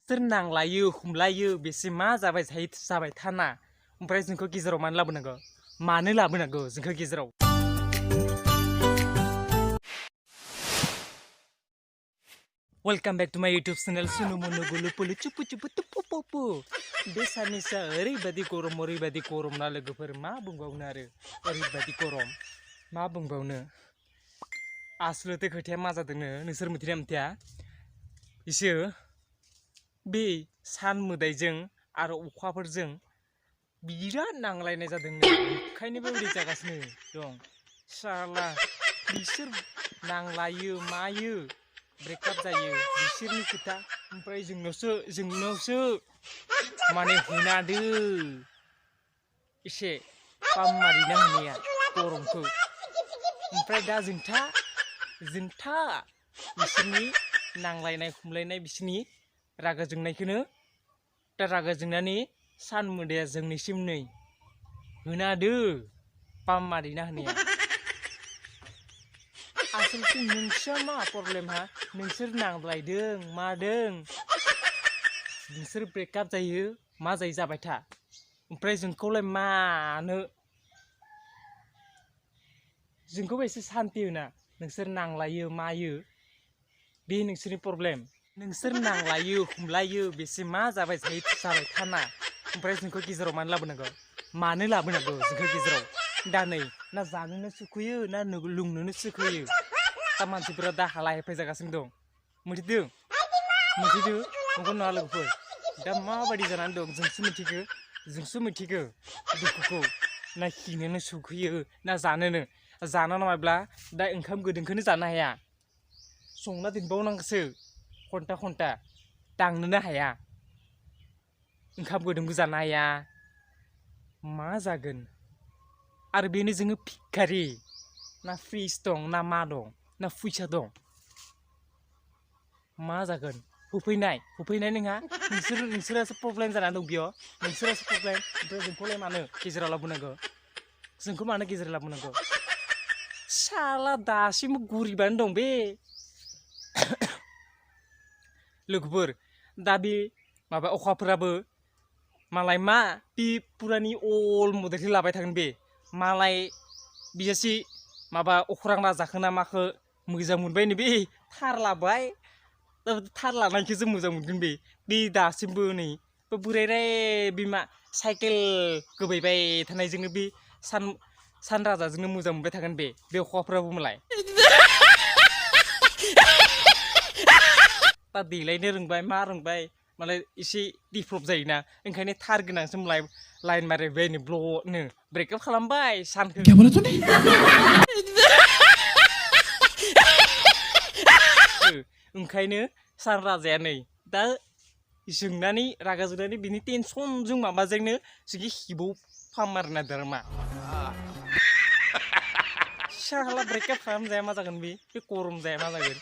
नोंसोर नांलायो हमलायो बेसे मा जाबाय थाना ओमफ्राय जोंखौ गेजेराव मानो लाबोनांगौ जोंखौ गेजेराव वेलकाम बैक टू माय यूट्यूब चैनल सुनु मुनु गुलु पुलु चुपु चुपु टुपु पुपु बे साननैसोआ ओरैबायदि गरम ना लोगोफोर मा बुंबावनो आरो ओरैबायदि गरम मा बुंबावनो आसलते खोथाया मा जादोंनो नोंसोर मिथिना मिथिया इसो बे सान मोदायजों आरो अखाफोरजों बिराद नांलायनाय जादोंनो ओंखायनो बेबायदि जागासिनो दं साला बिसोर नांलायो मायो ब्रेकआप जायो बिसोरनि खोथा ओमफ्राय जोंनावसो माने होनादो एसे पाम मारिना होनाया गरमखौ ओमफ्राय दा जोंथा बिसोरनि नांलायनाय खमलायनाय बिसोरनि रागा जोंनायखौनो दा रागा जोंनानै सान मोदाया जोंनिसिम नै होनादो पाम मारिना होनाया आसलते नोंस्रा मा प्रब्लेम हा नोंसोर नांलायदों मादों नोंसोर ब्रेकआप जायो मा जाबाय था ओमफ्राय जोंखौलाय मानो जोंखौबो एसे सान्ति होना नोंसोर नांलायो मायो बे नोंसोरनि प्रब्लेम नोंसोर नांलायो हमलायो बेसे मा जाबाय थाना ओमफ्राय जोंखौ गेजेराव मानो लाबोनांगौ जोंखौ गेजेराव दा नै ना जानोनो सुखुयो ना लोंनोनो सुखुयो दा मानसिफोरा दा हाला हेफाय जागासिनो दं मिथिदों नंगौ नङा लोगोफोर दा माबायदि जानानै दं जोंसो मिथिगौ दुखुखौ ना खिनोनो सुखुयो ना जानो नङाब्ला दा ओंखाम गोदोंखौनो जानो हाया संना दोनबावनांगौसो घन्टा दांनोनो हाया ओंखाम गोदोंबो जानो हाया मा जागोन आरो बेनो जोङो भिखारि ना फ्रिज दं ना मा दं ना फैसा दं मा जागोन होफैनाय नोंहा नोंसोरासो प्रब्लेम जानानै दं बेयाव नोंसोरासो प्रब्लेम ओमफ्राय जोंखौलाय मानो गेजेराव लाबोनांगौ जोंखौ मानो गेजेराव लाबोनांगौ साला दासिमबो गुरिबानो दं बे लोगोफोर दा बे माबा अखाफोराबो मालाय मा बे पुरानि अल मडेलखौ लाबाय थागोन बे मालाय बिजासि माबा अख्रां राजाखौ ना माखौ मोजां मोनबाय नो बे थार लाबाय थार लानायखौसो मोजां मोनगोन बे दासिमबो नै बोरायराय बिमा साइकेल गोबायबाय थानायजोंनो बे सान राजाजोंनो मोजां मोनबाय थागोन बे अखाफोराबो मालाय दा देलायनो रोंबाय मा रोंबाय मालाय एसे डेभेलप जायोना ओंखायनो थार गोनांसो मालाय लाइन मारिबाय नो ब्ल'नो ब्रेकआप खालामबाय सानखौ ओंखायनो सान राजाया नै दा जोंनानै रागा जोंनानै बिनि टेनसनजों माबाजोंनो जोंखि हिबाव फाम मारिना दोरमा साला ब्रेकआप खालामजाया मा जागोन बे गरम जाया मा जागोन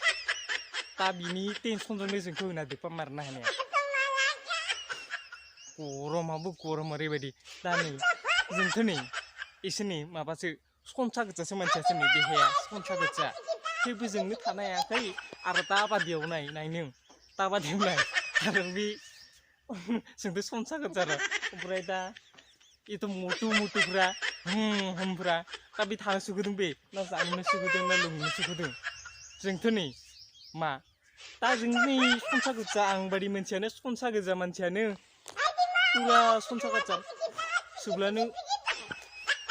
दा बिनि टेनसनजोंनो जोंखौ होना दोफा मारना होनाया गरमाबो गरम ओरैबायदि दा नै जोंथ' नै एसे नै माबासो सनसा गोजासो मानसियासो नै देहाया सनसा गोजा थेवबो जोंनो थानो हायाखै आरो दाबादियाव नायनो आरो बे जोंथ' सनसा गोजा आरो ओमफ्राय दा एथ' मुथुफोरा हमफोरा दा बे थानो सुखुदों बे ना जानोनो सुखुदों ना लोंनो सुखुदों जोंथ' नै मा दा जोंनि सनसा गोजा आं बायदि मानसियानो सनसा गोजा मानसियानो पुरा सनसा गोजा सुब्लानो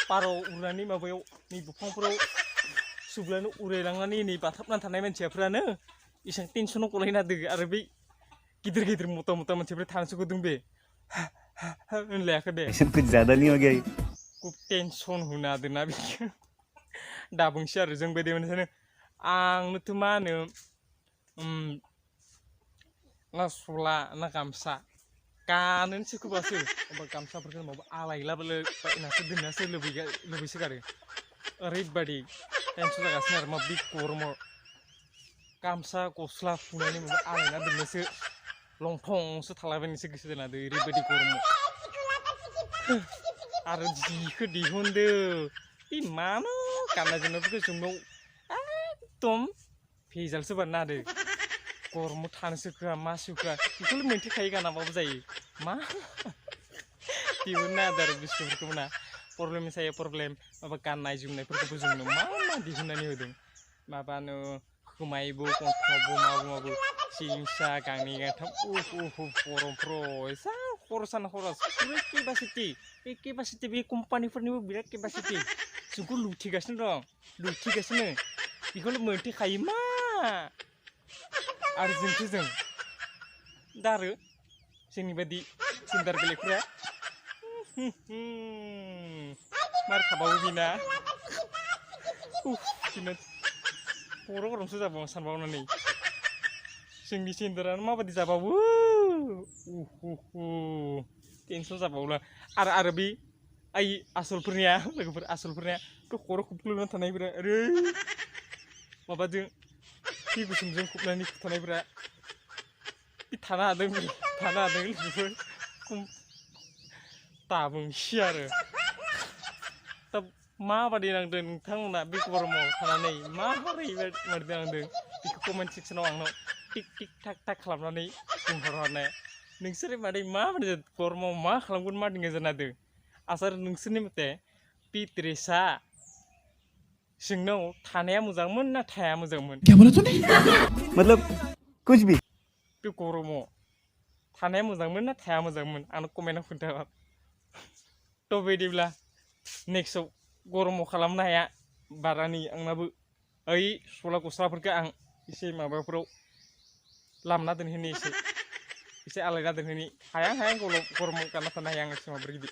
बाराव उरनानै माबायाव नै बिफांफोराव सुब्लानो उरायलांनानै नै बाथाबना थानाय मानसिफ्रानो एसेबां टेनसनाव गलायना दो आरो बै गिदिर मटा मानसिफ्रा थानो सुखुदों बे होनलायाखै दे कुछ ज्यादा नहीं हो गया खूब टेनसन होना दोना बेखौ दा बुंसै आरो जों बायदि मानसियानो आंनोथ' मा होनो ना सला ना गामसा गानोनो सोखोबासो एबा गामसाफोरखौ माबा आलायलाबायनासो दोननासो लुबैसोगारो ओरैबायदि टेनसन जागासिनो आरो मा बे गरमाव गामसा गस्ला फुनानै माबा आलायना दोननोसो लंथंसो थालाबायनोसो गोसो जाना दं ओरैबायदि गरमाव आरो जिखौ दिहुनदो बे मानो गाननाय जोमनायफोरखौ जोंनाव एकदम भेजालसो बानायना होदो गरमाव थानो सुखुआ मा सुखुआ बेखौल' मोनथिखायो गानाबाबो जायो मा दिहुनना आरो बुस्थुफोरखौ ना प्रब्लेम सायाव प्रब्लेम माबा गाननाय जोमनायफोरखौबो जोंनो मा दिहुननानै होदों माबानो खोमायबो गन्थंबो माबो सिंसा गांनै गांथाम गरमफ्राव एसा खरसाना खरस बे केपासिटि बे कम्पानिफोरनिबो बिराद केपासिटि जोंखौ लुथिगासिनो दं लुथिगासिनो बेखौल' मोनथिखायो मा आरो जों दा आरो जोंनि बादि सिन्दार बेलेगफ्रा मार खाबावो बिना बिनो खर' गरमसो जाबावो सानबावनानै जोंनि सिन्दारानो माबादि जाबावो टेनसन जाबावला आरो बे आइ आसलफोरनिया लोगोफोर आसलफोरनिया थ' खर' खुबख्लुबना थानायफोरा ओरै माबाजों दै गुसुंजों खुबनानै थानायफोरा थानो हादों लोगोफोर दाबुंसै आरो दा माबादि नांदों नोंथांमोना बे गरमाव थानानै माबोरै मोनदों बेखौ कमेन्ट सेक्सनाव आंनाव टिक टिक टाक टाक खालामनानै बुंहरनो नोंसोर माबादि गरमाव मा खालामगोन मा दिङा जानादों आसार नोंसोरनि मथे बे ड्रेसा जोंनाव थानाया मोजांमोन ना थाया मोजांमोन मतलब कुछ भी बे गरमाव थानाया मोजांमोन ना थाया मोजांमोन आंनो कमेन्टआव खोन्था थ' बिदिब्ला नेक्स्टआव गरमाव खालामनो हाया बारानि आंनाबो ओइ सला गस्लाफोरखौ आं एसे माबाफोराव लामना दोनहैनि एसे आलायना दोनहैनि हाया गरमाव गानना थानो हाया आं एसे माबायदि